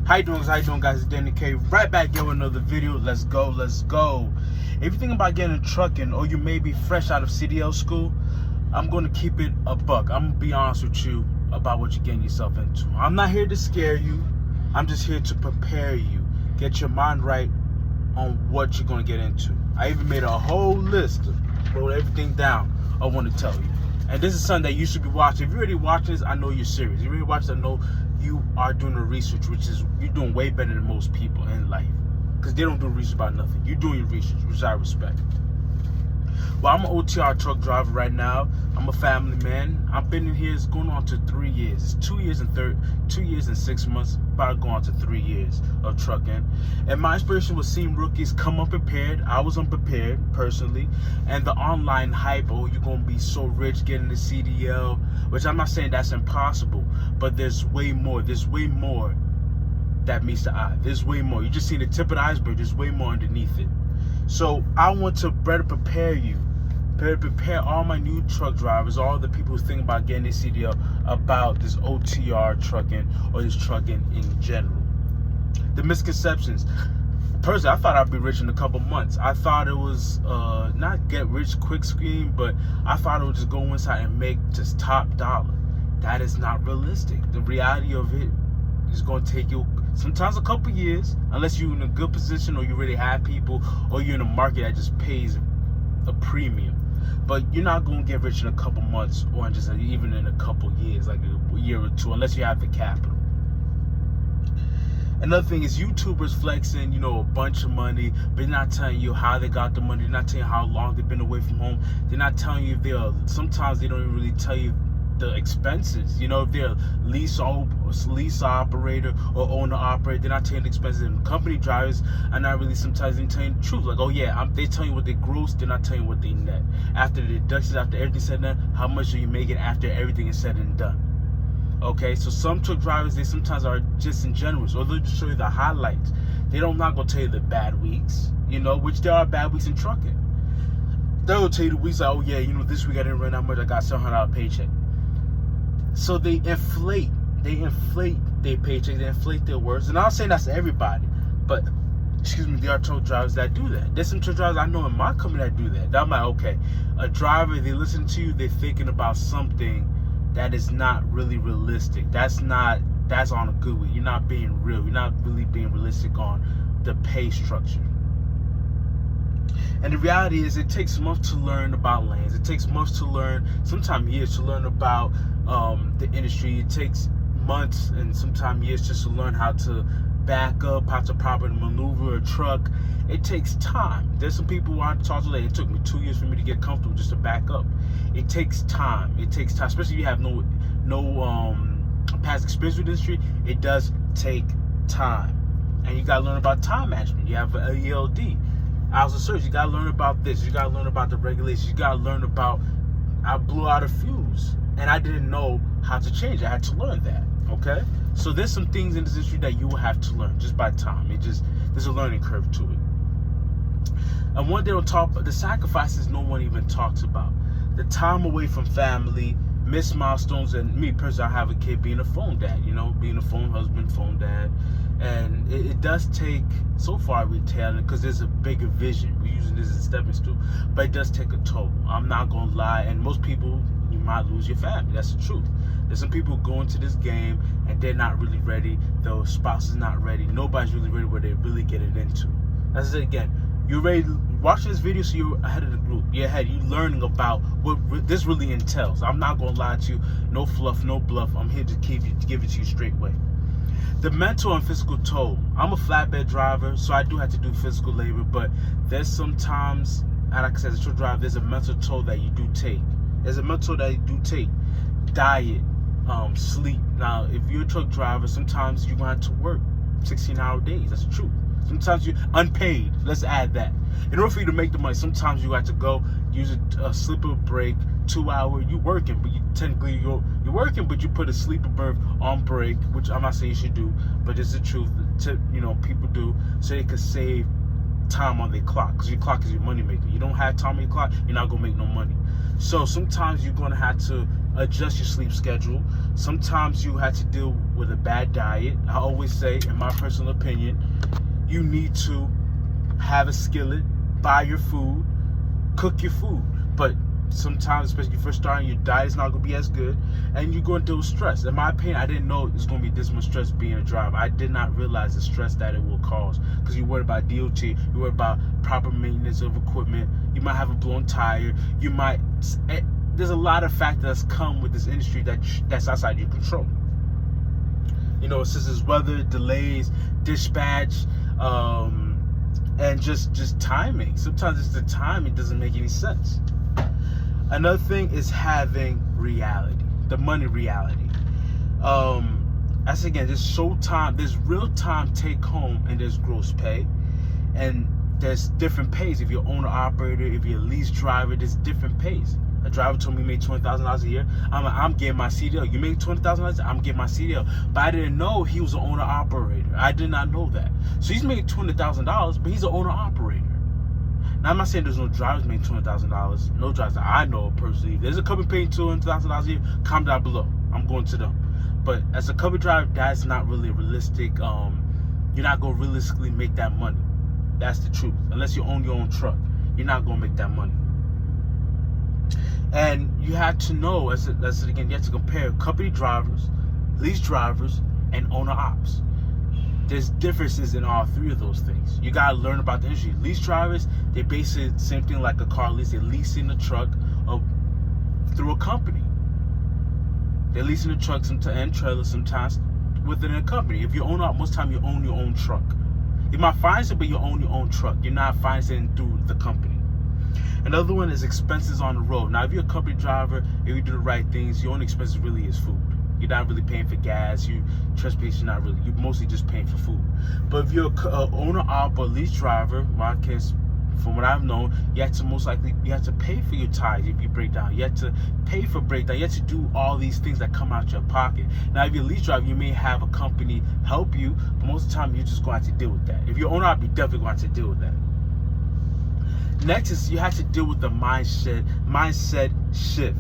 How you doing guys? It's Danny K. Right back here with another video. Let's go. If you think about getting trucking or you may be fresh out of CDL school, I'm going to keep it a buck. I'm going to be honest with you about what you're getting yourself into. I'm not here to scare you. I'm just here to prepare you. Get your mind right on what you're going to get into. I even made a whole list, wrote everything down I want to tell you. And this is something that you should be watching. If you're already watching this, I know you're serious. If you're already watching, I know you are doing the research, which is you're doing way better than most people in life. Because they don't do research about nothing. You're doing your research, which I respect. Well, I'm an OTR truck driver right now. I'm a family man. I've been in here, it's going on to 3 years. It's 2 years and 6 months, about to go on to 3 years of trucking. And my inspiration was seeing rookies come unprepared. I was unprepared, personally. And the online hype, oh, you're going to be so rich getting the CDL, which I'm not saying that's impossible, but there's way more. There's way more that meets the eye. There's way more. You just see the tip of the iceberg. There's way more underneath it. So I want to better prepare you, prepare all my new truck drivers, all the people who think about getting a CDL about this OTR trucking or this trucking in general. The misconceptions. Personally, I thought I'd be rich in a couple months. I thought it was not get rich quick scheme, but I thought it would just go inside and make just top dollar. That is not realistic. The reality of it is going to take you sometimes a couple years, unless you're in a good position or you really have people or you're in a market that just pays a premium. But you're not going to get rich in a couple months or just even in a couple years, like a year or two, unless you have the capital. Another thing is YouTubers flexing, a bunch of money, but they're not telling you how they got the money. They're not telling you how long they've been away from home. They're not telling you if sometimes they don't even really tell you the expenses. If they're lease operator or owner operator, they're not telling the expenses. And company drivers are not really sometimes even telling the truth. Like, oh yeah, they tell you what they gross, they're not telling you what they net. After the deductions, after everything's said and done, how much are you making after everything is said and done? Okay, so some truck drivers, they sometimes are disingenuous, or they'll just show you the highlights. They're not gonna tell you the bad weeks, which there are bad weeks in trucking. They'll tell you the weeks like, oh yeah, this week I didn't run that much, I got $700 paycheck. So they inflate their paycheck, they inflate their words. And I'm not saying that's everybody, but there are truck drivers that do that. There's some truck drivers I know in my company that do that. I'm like, okay, a driver, they listen to you, they're thinking about something that is not really realistic. That's on a good week. You're not being real. You're not really being realistic on the pay structure. And the reality is, it takes months to learn about lanes. It takes months to learn, sometimes years to learn about the industry. It takes months and sometimes years just to learn how to back up, how to properly maneuver a truck. It takes time. There's some people who I talked to, it took me 2 years for me to get comfortable just to back up. It takes time. It takes time, especially if you have no past experience with the industry. It does take time. And you gotta learn about time management. You have an ELD. Hours of service, you gotta learn about this. You gotta learn about the regulations. You gotta learn about, I blew out a fuse and I didn't know how to change it. I had to learn that. Okay, so there's some things in this industry that you will have to learn just by time. There's a learning curve to it. And one day on top, the sacrifices no one even talks about. The time away from family, missed milestones, and me personally, I have a kid, being a phone dad, being a phone husband, phone dad. And it does take, so far we're telling, because there's a bigger vision. We're using this as a stepping stool, but it does take a toll. I'm not going to lie, and most people, you might lose your family. That's the truth. There's some people go into this game and they're not really ready. Their spouse is not ready. Nobody's really ready what they're really getting into. That's it again. You're ready to watch this video, so you're ahead of the group. You're ahead. You're learning about what this really entails. I'm not going to lie to you. No fluff, no bluff. I'm here to give it to you straight away. The mental and physical toll. I'm a flatbed driver, so I do have to do physical labor, but there's sometimes, like I said, as a truck driver, there's a mental toll that you do take. There's a mental that you do take. Diet, sleep. Now, if you're a truck driver, sometimes you're going to have to work 16-hour days. That's the truth. Sometimes you're unpaid. Let's add that. In order for you to make the money, sometimes you have to go use a sleeper break, 2 hour. You're working, but you're working, but you put a sleeper berth on break, which I'm not saying you should do, but it's the truth. People do, so they could save time on their clock, because your clock is your money maker. You don't have time on your clock, you're not gonna make no money. So sometimes you're gonna have to adjust your sleep schedule. Sometimes you have to deal with a bad diet. I always say, in my personal opinion, you need to have a skillet, buy your food, cook your food. But sometimes, especially when you first starting, your diet is not going to be as good, and you're going to deal with stress. In my opinion, I didn't know it was going to be this much stress being a driver. I did not realize the stress that it will cause, because you're worried about DOT, you're worried about proper maintenance of equipment, you might have a blown tire, there's a lot of factors that come with this industry that's outside your control. You know, since it's weather, delays, dispatch, and just timing. Sometimes it's the timing doesn't make any sense. Another thing is having reality, the money reality. That's again, there's real time take home and there's gross pay. And there's different pays. If you're owner operator, if you're a lease driver, there's different pays. A driver told me he made $20,000 a year. I'm getting my CDL. You make $20,000, I'm getting my CDL. But I didn't know he was an owner operator. I did not know that. So he's making $20,000, but he's an owner operator. Now I'm not saying there's no drivers making $20,000. No drivers that I know personally. If there's a company paying $200,000 a year, comment down below. I'm going to them. But as a company driver, that's not really realistic. You're not gonna realistically make that money. That's the truth. Unless you own your own truck, you're not gonna make that money. And you have to know, again, you have to compare company drivers, lease drivers, and owner ops. There's differences in all three of those things. You gotta learn about the industry. Lease drivers, they basically the same thing like a car lease. They're leasing the truck through a company. They're leasing the truck and trailers sometimes within a company. If you own up, most time you own your own truck. You might finance it, but you own your own truck. You're not financing through the company. Another one is expenses on the road. Now, if you're a company driver, if you do the right things, your only expenses really is food. You're not really paying for gas. Transportation, not really. You're mostly just paying for food. But if you're an owner op or lease driver, in my case, from what I've known, you have to pay for your tires if you break down. You have to pay for breakdown. You have to do all these things that come out your pocket. Now, if you're a lease driver, you may have a company help you, but most of the time, you're just going to have to deal with that. If you're owner op, you're definitely going to have to deal with that. Next is you have to deal with the mindset shift.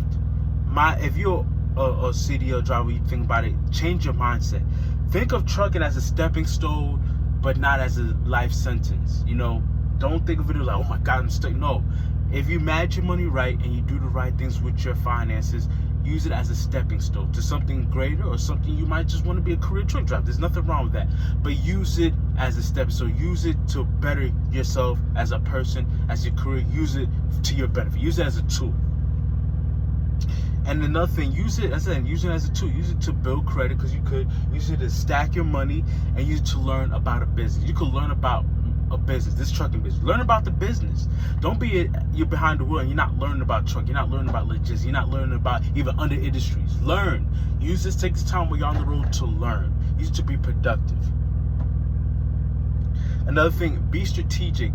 If you're a CDL driver, you think about it, change your mindset. Think of trucking as a stepping stone, but not as a life sentence. You know, don't think of it like, oh my God, I'm stuck. No, if you manage your money right and you do the right things with your finances, use it as a stepping stone to something greater or something you might just want to be a career truck driver. There's nothing wrong with that. But use it as a stepping stone. Use it to better yourself as a person, as your career. Use it to your benefit. Use it as a tool. And another thing, use it as a tool. Use it to build credit, because you could use it to stack your money and use it to learn about a business. You could learn about a business, this trucking business. Learn about the business. Don't be you're behind the wheel and you're not learning about truck. You're not learning about logistics. You're not learning about even other industries. Learn. Use this. Take this time while you're on the road to learn. Use it to be productive. Another thing, be strategic.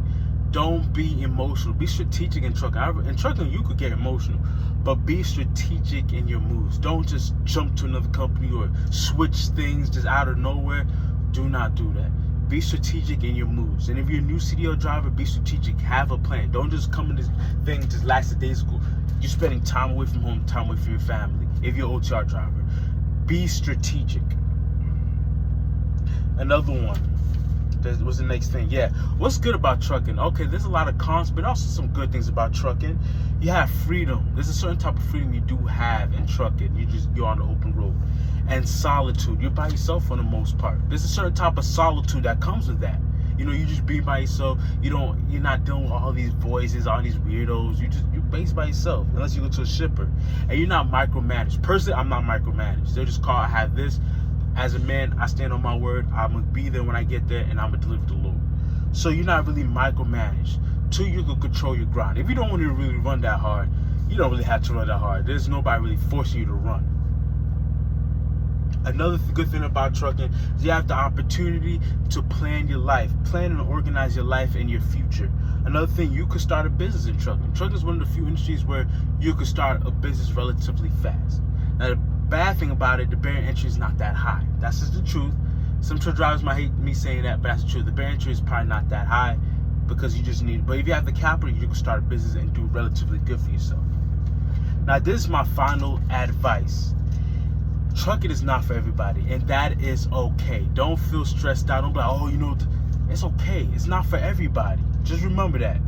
Don't be emotional. Be strategic in trucking. In trucking, you could get emotional, but be strategic in your moves. Don't just jump to another company or switch things just out of nowhere. Do not do that. Be strategic in your moves. And if you're a new CDL driver, be strategic. Have a plan. Don't just come in this thing just lackadaisical. You're spending time away from home, time away from your family. If you're an OTR driver, be strategic. Another one. What's the next thing? Yeah. What's good about trucking? Okay, there's a lot of cons, but also some good things about trucking. You have freedom. There's a certain type of freedom you do have in trucking. You're on the open road. And solitude. You're by yourself for the most part. There's a certain type of solitude that comes with that. You know, you just be by yourself. You're not dealing with all these voices, all these weirdos. You're based by yourself, unless you go to a shipper. And you're not micromanaged. Personally, I'm not micromanaged. They'll just call, I have this. As a man, I stand on my word. I'm going to be there when I get there, and I'm going to deliver the Lord. So you're not really micromanaged. Two, you can control your grind. If you don't want to really run that hard, you don't really have to run that hard. There's nobody really forcing you to run. Another good thing about trucking is you have the opportunity to plan your life. Plan and organize your life and your future. Another thing, you could start a business in trucking. Trucking is one of the few industries where you could start a business relatively fast. Now, the bad thing about it, the barrier entry is not that high. That's just the truth. Some truck drivers might hate me saying that, but that's the truth. The barrier entry is probably not that high because you just need it. But if you have the capital, you can start a business and do relatively good for yourself. Now, this is my final advice. Trucking is not for everybody, and that is okay. Don't feel stressed out. Don't be like, oh, it's okay. It's not for everybody. Just remember that.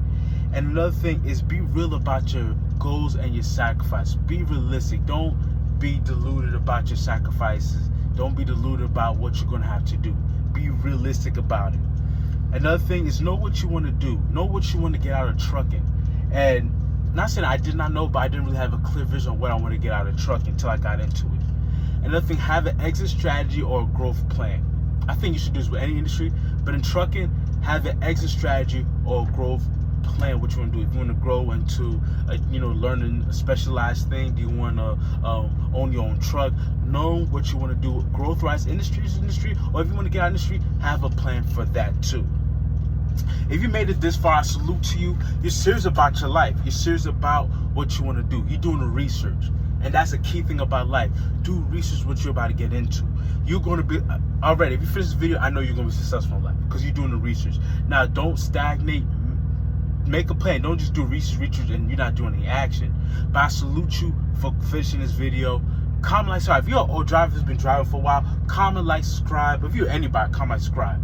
And another thing is, be real about your goals and your sacrifice. Be realistic. Don't be deluded about your sacrifices. Don't be deluded about what you're going to have to do. Be realistic about it. Another thing is, know what you want to do. Know what you want to get out of trucking. And not saying I did not know, but I didn't really have a clear vision of what I want to get out of trucking until I got into it. Another thing, have an exit strategy or a growth plan. I think you should do this with any industry, but in trucking, have an exit strategy or a growth plan. What you want to do? If you want to grow into, learning a specialized thing, do you want to own your own truck? Know what you want to do. Growth-wise, industry, or if you want to get out of industry, have a plan for that too. If you made it this far, I salute to you. You're serious about your life. You're serious about what you want to do. You're doing the research. And that's a key thing about life. Do research what you're about to get into. You're going to be, already, if you finish this video, I know you're going to be successful in life because you're doing the research. Now, don't stagnate. Make a plan. Don't just do research and you're not doing any action. But I salute you for finishing this video. Comment, like, subscribe. If you're an old driver who's been driving for a while, comment, like, subscribe. If you're anybody, comment, like, subscribe.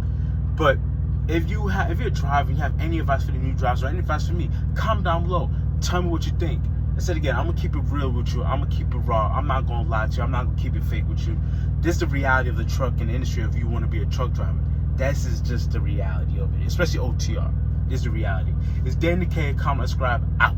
But if you're driving, you have any advice for the new drivers or any advice for me, comment down below. Tell me what you think. I said again, I'm going to keep it real with you. I'm going to keep it raw. I'm not going to lie to you. I'm not going to keep it fake with you. This is the reality of the trucking industry if you want to be a truck driver. This is just the reality of it, especially OTR. This is the reality. It's Danny K. Comment, subscribe, out.